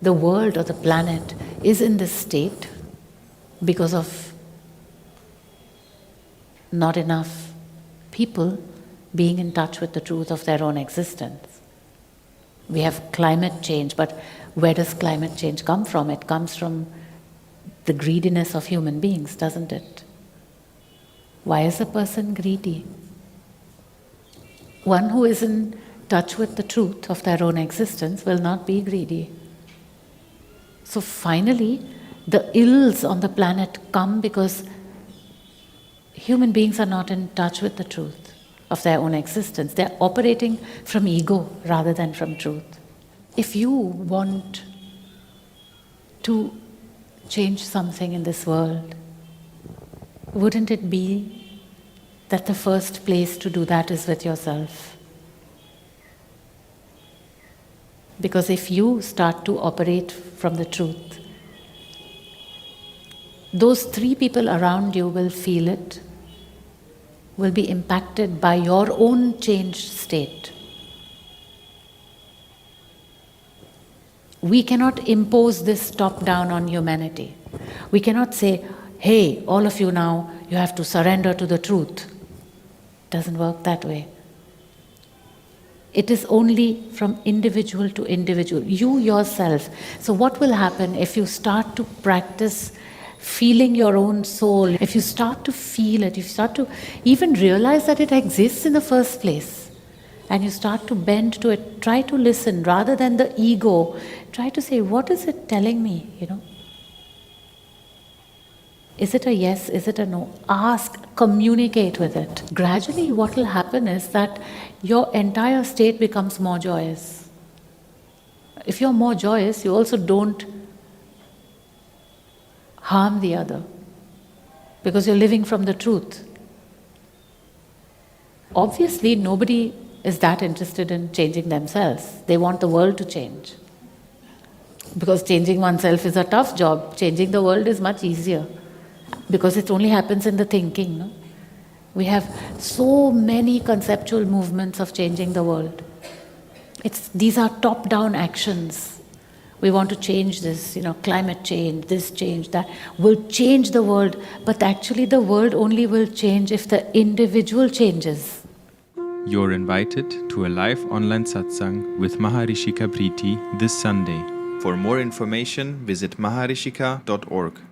The world or the planet is in this state because of not enough people being in touch with the truth of their own existence. We have climate change, but where does climate change come from? It comes from the greediness of human beings, doesn't it? Why is a person greedy? One who is in touch with the truth of their own existence will not be greedy. So finally, the ills on the planet come because human beings are not in touch with the truth of their own existence. They're operating from ego rather than from truth. If you want to change something in this world, wouldn't it be that the first place to do that is with yourself? Because if you start to operate from the truth, those three people around you will feel it, will be impacted by your own changed state. We cannot impose this top-down on humanity. We cannot say, hey, all of you now, you have to surrender to the truth. It doesn't work that way. It is only from individual to individual, you yourself. So what will happen if you start to practice feeling your own soul, if you start to feel it, if you start to even realize that it exists in the first place, and you start to bend to it, try to listen rather than the ego, try to say, what is it telling me, Is it a yes? Is it a no? Ask, communicate with it. Gradually what will happen is that your entire state becomes more joyous. If you're more joyous, you also don't harm the other because you're living from the truth. Obviously, nobody is that interested in changing themselves. They want the world to change. Because changing oneself is a tough job. Changing the world is much easier. Because it only happens in the thinking. No? We have so many conceptual movements of changing the world. These are top-down actions. We want to change this, climate change, this change, that will change the world. But actually the world only will change if the individual changes. You're invited to a live online satsang with Maharishikaa Preeti this Sunday. For more information, visit maharishikaa.org.